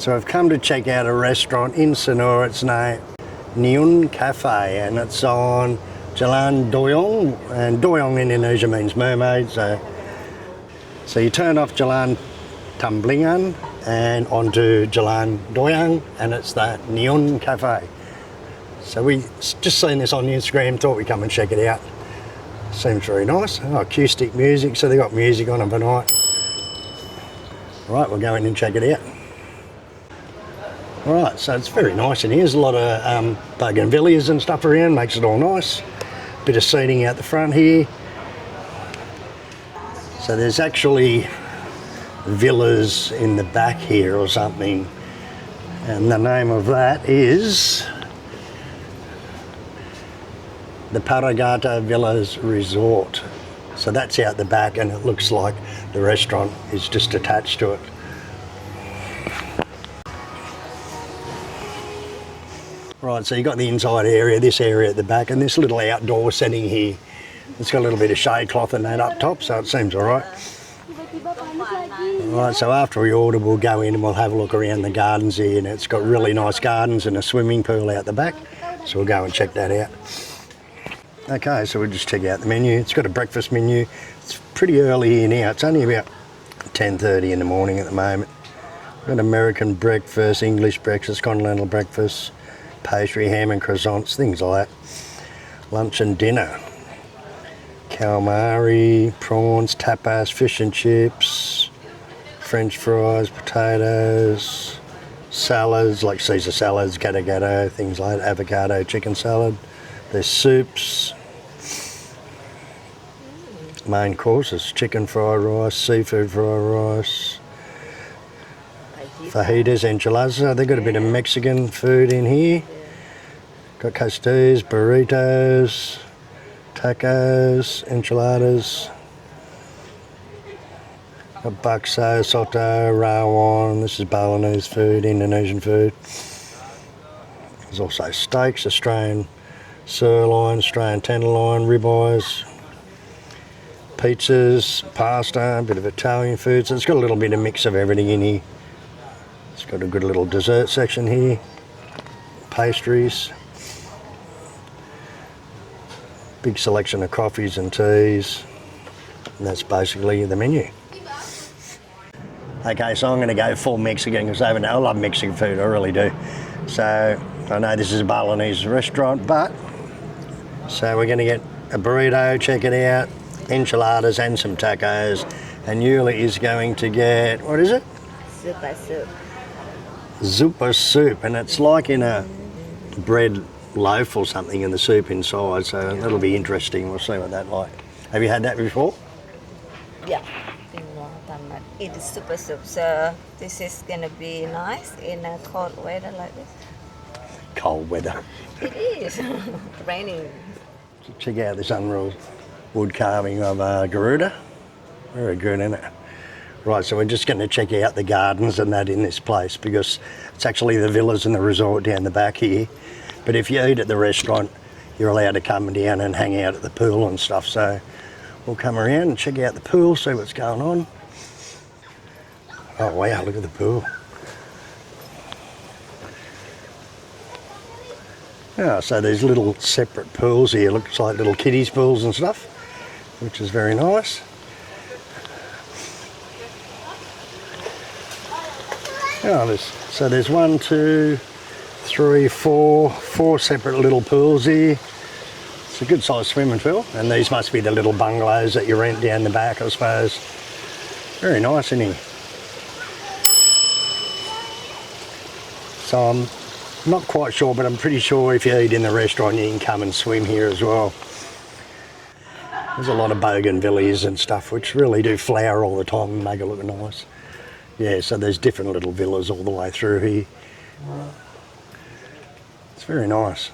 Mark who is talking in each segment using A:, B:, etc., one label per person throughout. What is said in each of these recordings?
A: So I've come to check out a restaurant in Sanurs. It's named NEUN Cafe, and it's on Chulann Doyong, and Doyong in Indonesia means mermaid. So you turn off Chulann Tamblingan and onto Chulann Doyong, and it's the NEUN Cafe. So we just seen this on Instagram, thought we'd come and check it out. Seems very nice. Oh, acoustic music, so they got music on overnight. Right, we'll go in and check it out. Alright, so it's very nice in here. There's a lot of bougainvilleas and stuff around, makes it all nice. Bit of seating out the front here. So there's actually villas in the back here or something. And the name of that is the Pattaya Villas Resort. So that's out the back, and it looks like the restaurant is just attached to it. Right, so you've got the inside area, this area at the back, and this little outdoor setting here. It's got a little bit of shade cloth and that up top, so it seems all right. Right, so after we order, we'll go in and we'll have a look around the gardens here, and it's got really nice gardens and a swimming pool out the back, so we'll go and check that out. Okay, so we'll just check out the menu. It's got a breakfast menu. It's pretty early here now. It's only about 10:30 in the morning at the moment. Got American breakfast, English breakfast, continental breakfast, pastry, ham and croissants, things like that. Lunch and dinner. Calamari, prawns, tapas, fish and chips, French fries, potatoes, salads like Caesar salads, gado, things like that, avocado, chicken salad. There's soups. Main courses, chicken fried rice, seafood fried rice, fajitas, enchiladas. They've got a bit of Mexican food in here. Got costillas, burritos, tacos, enchiladas. Got bakso, soto, rawon. This is Balinese food, Indonesian food. There's also steaks, Australian sirloin, Australian tenderloin, ribeyes, pizzas, pasta, a bit of Italian food. So it's got a little bit of mix of everything in here. It's got a good little dessert section here, pastries, big selection of coffees and teas, and that's basically the menu. Okay, so I'm going to go full Mexican because I love Mexican food, I really do. So I know this is a Balinese restaurant, but so we're going to get a burrito, check it out, enchiladas and some tacos, and Yuli is going to get, what is it?
B: Super soup.
A: Zupa soup, and it's like in a bread loaf or something in the soup inside, so that'll be interesting. We'll see what that's like. Have you had that before?
B: Yeah, it is super soup, so this is going to be nice in a cold weather like this.
A: Cold weather.
B: It is. Raining.
A: Check out this unreal wood carving of Garuda. Very good, isn't it? Right, so we're just going to check out the gardens and that in this place, because it's actually the villas and the resort down the back here. But if you eat at the restaurant, you're allowed to come down and hang out at the pool and stuff. So we'll come around and check out the pool, see what's going on. Oh wow, look at the pool. Oh, so there's little separate pools here. Looks like little kiddies pools and stuff, which is very nice. Oh, so there's 1, 2, 3, 4 separate little pools here. It's a good sized swimming pool, and these must be the little bungalows that you rent down the back, I suppose. Very nice in here. So I'm not quite sure, but I'm pretty sure if you eat in the restaurant you can come and swim here as well. There's a lot of bougainvilleas and stuff which really do flower all the time and make it look nice. Yeah, so there's different little villas all the way through here. It's very nice.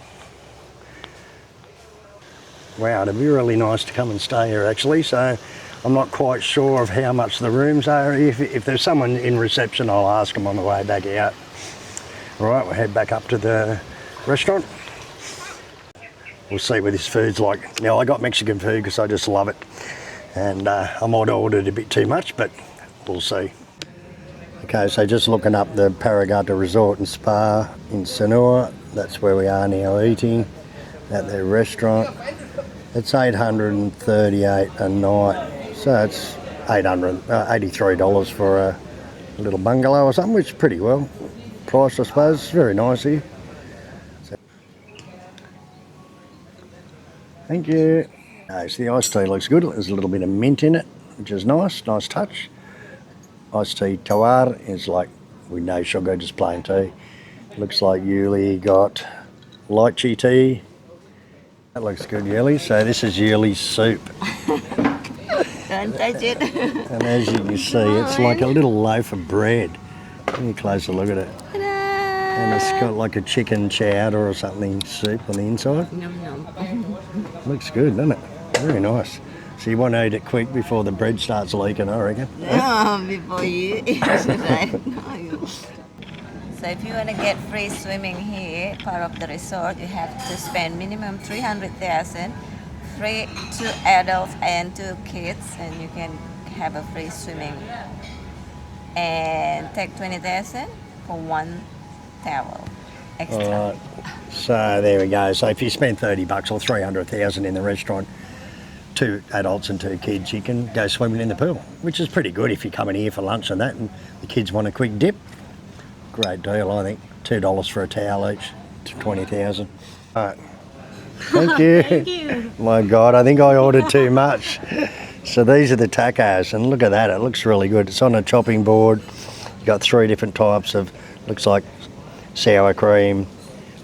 A: Wow, it'd be really nice to come and stay here actually. So I'm not quite sure of how much the rooms are. If there's someone in reception, I'll ask them on the way back out. All right, we'll head back up to the restaurant. We'll see what this food's like. Now, I got Mexican food because I just love it. And I might have ordered a bit too much, but we'll see. Okay, so just looking up the Paragata Resort and Spa in Sanur. That's where we are now eating at their restaurant. It's $838 a night, so it's $83 for a little bungalow or something, which is pretty well priced, I suppose. It's very nice here. So, thank you. Okay, so the iced tea looks good. There's a little bit of mint in it, which is nice touch. Iced tea tawar is like with no sugar, just plain tea. Looks like Yuli got lychee tea. That looks good, Yuli. So this is Yuli's soup.
B: Don't touch it.
A: And as you can see, it's like a little loaf of bread. Give me a closer look at it.
B: Ta-da!
A: And it's got like a chicken chowder or something soup on the inside.
B: Yum, yum.
A: Looks good, doesn't it? Very nice. So you want to eat it quick before the bread starts leaking, I reckon.
B: Before you eat it. No. So if you want to get free swimming here, part of the resort, you have to spend minimum 300,000, free 2 adults and 2 kids, and you can have a free swimming. And take 20,000 for 1 towel extra.
A: All right. So there we go. So if you spend $30 or 300,000 in the restaurant, 2 adults and 2 kids, you can go swimming in the pool, which is pretty good if you're coming here for lunch and that, and the kids want a quick dip. Great deal, I think. $2 for a towel each, to 20,000. All right. Thank you.
B: Thank you.
A: My God, I think I ordered too much. So these are the tacos, and look at that. It looks really good. It's on a chopping board. You've got 3 different types of, looks like sour cream,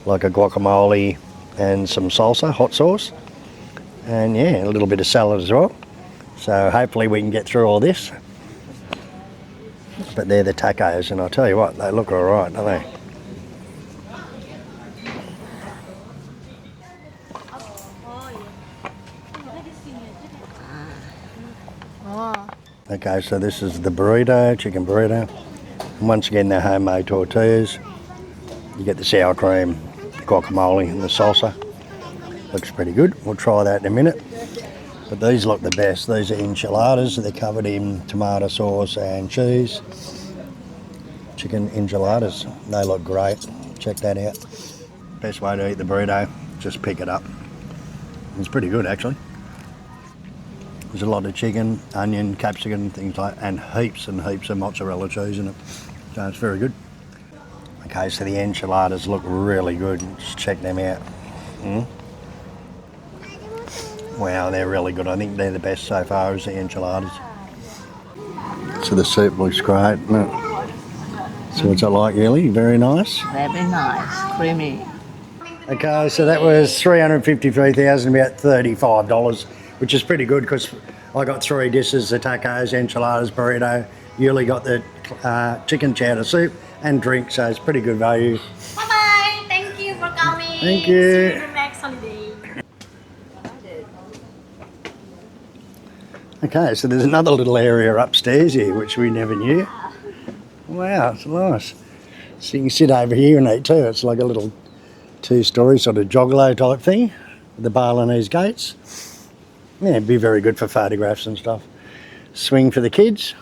A: like a guacamole, and some salsa, hot sauce. And yeah, a little bit of salad as well. So hopefully we can get through all this. But they're the tacos, and I'll tell you what, they look all right, don't they? Okay, so this is the burrito, chicken burrito. And once again, they're homemade tortillas. You get the sour cream, guacamole, and the salsa. Looks pretty good. We'll try that in a minute. But these look the best. These are enchiladas. They're covered in tomato sauce and cheese. Chicken enchiladas. They look great. Check that out. Best way to eat the burrito, just pick it up. It's pretty good, actually. There's a lot of chicken, onion, capsicum, things like that, and heaps of mozzarella cheese in it. So it's very good. Okay, so the enchiladas look really good. Just check them out. Wow, they're really good. I think they're the best so far, is the enchiladas. So the soup looks great. So what's it like, Ellie? Very nice?
B: Very nice, creamy.
A: Okay, so that was 353,000, about $35, which is pretty good because I got 3 dishes, the tacos, enchiladas, burrito. Yuli got the chicken chowder soup and drink, so it's pretty good value.
C: Bye-bye. Thank you for coming.
A: Thank you.
C: See you next holiday.
A: Okay, so there's another little area upstairs here, which we never knew. Wow, it's nice. So you can sit over here and eat too. It's like a little 2-story sort of joggalo type thing with the Balinese gates. Yeah, it'd be very good for photographs and stuff. Swing for the kids.